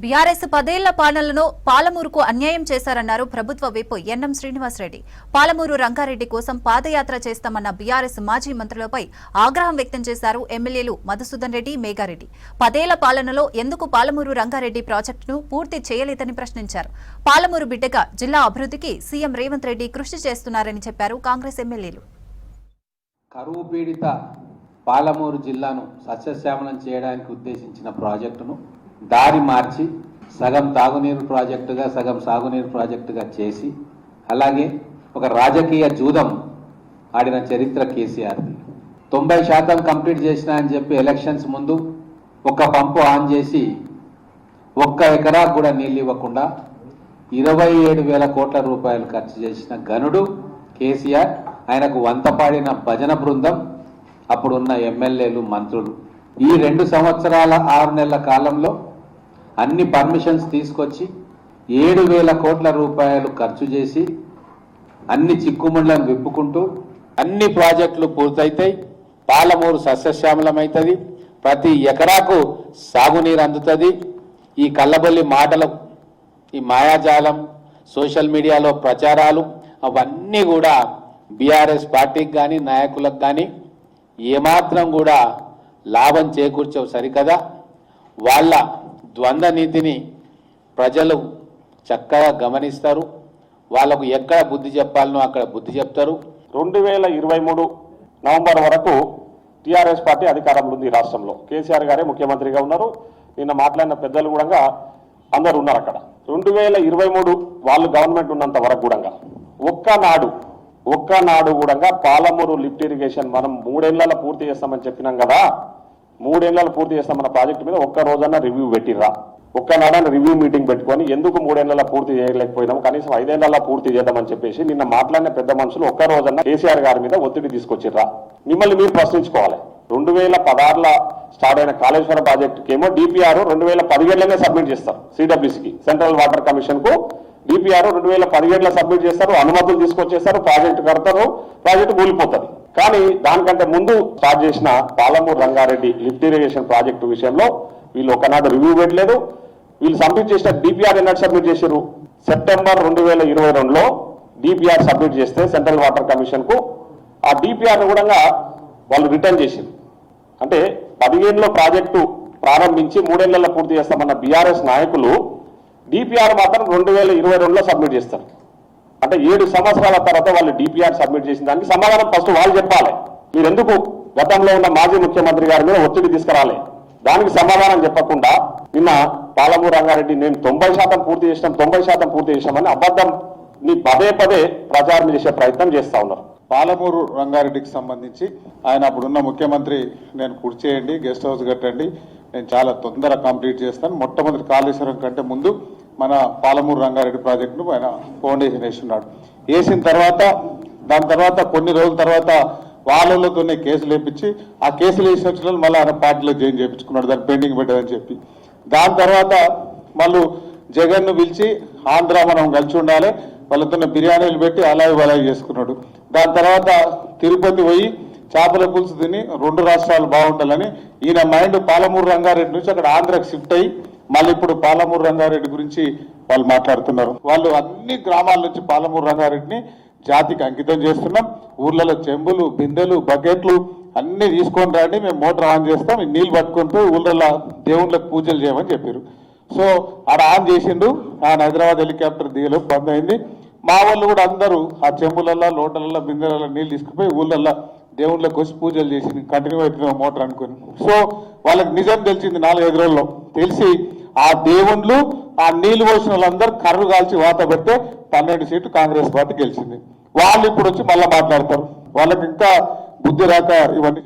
BRS 10 ఏళ్ల పాలనలో పాలమూరుకు అన్యాయం చేశారన్నారు ప్రభుత్వ విప్ ఎన్ఎం శ్రీనివాసరెడ్డి. పాలమూరు రంగారెడ్డి కోసం పాదయాత్ర చేస్తామన్న బీఆర్ఎస్ మాజీ మంత్రులపై ఆగ్రహం వ్యక్తం చేశారు ఎమ్మెల్యేలు మధుసూదన్ రెడ్డి, మేఘారెడ్డి. 10 ఏళ్ల పాలనలో ఎందుకు పాలమూరు రంగారెడ్డి ప్రాజెక్టును పూర్తి చేయలేదని ప్రశ్నించారు. పాలమూరు బిడ్డగా జిల్లా అభివృద్ధికి సీఎం రేవంత్ రెడ్డి కృషి చేస్తున్నారని చెప్పారు కాంగ్రెస్ ఎమ్మెల్యేలు. కరువు పీడిత పాలమూరు జిల్లాను సస్యశ్యామలం చేయడానికి ఉద్దేశించిన ప్రాజెక్టును దారి మార్చి సగం తాగునీరు ప్రాజెక్టుగా సగం సాగునీరు ప్రాజెక్టుగా చేసి అలాగే ఒక రాజకీయ జూదం ఆడిన చరిత్ర కేసీఆర్ది. 90% కంప్లీట్ చేసిన అని చెప్పి ఎలక్షన్స్ ముందు ఒక పంపు ఆన్ చేసి 1 ఎకరా కూడా నీళ్ళు ఇవ్వకుండా 27,000 కోట్ల రూపాయలు ఖర్చు చేసిన గనుడు కేసీఆర్. ఆయనకు వంతపాడిన భజన బృందం అప్పుడున్న ఎమ్మెల్యేలు, మంత్రులు. ఈ 2 సంవత్సరాల 6 నెలల కాలంలో అన్ని పర్మిషన్స్ తీసుకొచ్చి 7,000 కోట్ల రూపాయలు ఖర్చు చేసి అన్ని చిక్కుముళ్లను విప్పుకుంటూ అన్ని ప్రాజెక్టులు పూర్తయితాయి. పాలమూరు సస్యశ్యామలమవుతుంది. ప్రతి ఎకరాకు సాగునీరు అందుతుంది. ఈ కల్లబొల్లి మాటలు, ఈ మాయాజాలం, సోషల్ మీడియాలో ప్రచారాలు అవన్నీ కూడా బీఆర్ఎస్ పార్టీకి కానీ నాయకులకు కానీ ఏమాత్రం కూడా లాభం చేకూర్చవు సరికదా. వాళ్ళ ద్వంద్వ నీతిని ప్రజలు చక్కగా గమనిస్తారు. వాళ్ళకు ఎక్కడ బుద్ధి చెప్పాలనో అక్కడ బుద్ధి చెప్తారు. 2023 నవంబర్ వరకు టీఆర్ఎస్ పార్టీ అధికారంలో ఉంది. రాష్ట్రంలో కేసీఆర్ గారే ముఖ్యమంత్రిగా ఉన్నారు. నిన్న మాట్లాడిన పెద్దలు కూడా అందరు ఉన్నారు అక్కడ. 2023 వాళ్ళు గవర్నమెంట్ ఉన్నంత వరకు కూడా ఒక్కనాడు కూడా పాలమూరు లిఫ్ట్ ఇరిగేషన్ మనం 3 ఏళ్లలో పూర్తి చేస్తామని చెప్పినాం కదా. 3 ఏళ్లలో పూర్తి చేస్తామన్న ప్రాజెక్టు మీద ఒక్క రోజన్నా రివ్యూ పెట్టిర్రా? ఒక్కనాడని రివ్యూ మీటింగ్ పెట్టుకొని ఎందుకు 3 ఏళ్లలో పూర్తి చేయలేకపోయినాం, కనీసం 5 ఏళ్లలో పూర్తి చేద్దామని చెప్పేసి నిన్న మాట్లాడిన పెద్ద మనుషులు ఒక్క రోజన్నా కేసీఆర్ గారి మీద ఒత్తిడి తీసుకొచ్చిర్రా? మిమ్మల్ని మీరు ప్రశ్నించుకోవాలి. 2016లో స్టార్ట్ అయిన కాళేశ్వరం ప్రాజెక్టుకి ఏమో డిపిఆర్ 2017లోనే సబ్మిట్ చేస్తారు. సిడబ్ల్యూసీకి, సెంట్రల్ వాటర్ కమిషన్ కు డిపిఆర్ 2017లో సబ్మిట్ చేస్తారు. అనుమతులు తీసుకొచ్చేస్తారు, ప్రాజెక్టు కడతారు, ప్రాజెక్టు కూలిపోతుంది. కానీ దానికంటే ముందు స్టార్ట్ చేసిన Palamuru Rangareddy lift irrigation project విషయంలో వీళ్ళు ఒకనాడు రివ్యూ పెట్టలేదు. వీళ్ళు సబ్మిట్ చేసిన డిపిఆర్ ఎన్నట్టు సబ్మిట్ చేశారు? సెప్టెంబర్ 2022లో డిపిఆర్ సబ్మిట్ చేస్తే సెంట్రల్ వాటర్ కమిషన్ కు ఆ డిపిఆర్ కూడా వాళ్ళు రిటర్న్ చేశారు. అంటే 15లో ప్రాజెక్టు ప్రారంభించి 3 ఏళ్లలో పూర్తి చేస్తామన్న బీఆర్ఎస్ నాయకులు డిపిఆర్ మాత్రం 2022లో సబ్మిట్ చేస్తారు. అంటే 7 సంవత్సరాల తర్వాత వాళ్ళు డిపిఆర్ సబ్మిట్ చేసిన దానికి సమాధానం ఫస్ట్ వాళ్ళు చెప్పాలి. మీరు ఎందుకు గతంలో ఉన్న మాజీ ముఖ్యమంత్రి గారి మీద ఒత్తిడి తీసుకురాలి? దానికి సమాధానం చెప్పకుండా నిన్న పాలమూరు రంగారెడ్డి నేను 90% పూర్తి చేసినాం 90% పూర్తి చేసినామని అబద్ధం పదే ప్రచారం చేసే ప్రయత్నం చేస్తా ఉన్నారు. పాలమూరు రంగారెడ్డికి సంబంధించి ఆయన అప్పుడున్న ముఖ్యమంత్రి నేను పూర్తి చేయండి, గెస్ట్ హౌస్ కట్టండి, నేను చాలా తొందరగా కంప్లీట్ చేస్తాను, మొట్టమొదటి కాళేశ్వరం కంటే ముందు మన పాలమూరు రంగారెడ్డి ప్రాజెక్టును ఆయన ఫౌండేషన్ వేస్తున్నాడు. వేసిన తర్వాత దాని తర్వాత కొన్ని రోజుల తర్వాత వాళ్ళతోనే కేసులు వేయించి ఆ కేసులు వేసిన మళ్ళీ ఆయన పార్టీలో జాయిన్ చేయించుకున్నాడు, దాన్ని పెండింగ్ పెట్టదని చెప్పి. దాని తర్వాత మళ్ళీ జగన్ను పిలిచి ఆంధ్ర మనం కలిసి ఉండాలి, వాళ్ళతో బిర్యానీలు పెట్టి అలాగే చేసుకున్నాడు. దాని తర్వాత తిరుపతి పోయి చేపల పులుసు తిని 2 రాష్ట్రాలు బాగుండాలని ఈయన మైండ్ పాలమూరు రంగారెడ్డి నుంచి అక్కడ ఆంధ్రాకి షిఫ్ట్ అయ్యి మళ్ళీ ఇప్పుడు పాలమూరు రంగారెడ్డి గురించి వాళ్ళు మాట్లాడుతున్నారు. వాళ్ళు అన్ని గ్రామాల నుంచి పాలమూరు రంగారెడ్డిని జాతికి అంకితం చేస్తున్నాం. ఊర్లలో చెంబులు, బిందెలు, బకెట్లు అన్ని తీసుకొని రండి, మేము మోటార్ ఆన్ చేస్తాం, నీళ్ళు పట్టుకొని పోయి ఊళ్ళల్లో దేవుళ్ళకి పూజలు చేయమని చెప్పారు. సో ఆడ ఆన్ చేసిండు. ఆయన హైదరాబాద్ హెలికాప్టర్ దిగలు బంద్ అయింది. మా వాళ్ళు కూడా అందరూ ఆ చెంబులల్లో, లోటలలో, బిందెలలో నీళ్ళు తీసుకుపోయి ఊళ్ళల్లో దేవుళ్ళకి వచ్చి పూజలు చేసి కంటిన్యూ అవుతుంది మోటార్ అనుకుని. సో వాళ్ళకి నిజం తెలిసింది 4-5 రోజుల్లో. తెలిసి ఆ దేవుళ్ళు ఆ నీళ్లు పోసిన వాళ్ళందరూ కర్రు కాల్చి వాత పెడితే 12 సీట్లు కాంగ్రెస్ పార్టీ గెలిచింది. వాళ్ళు ఇప్పుడు వచ్చి మళ్ళీ మాట్లాడతారు. వాళ్ళకి ఇంకా బుద్ధి రాక ఇవన్నీ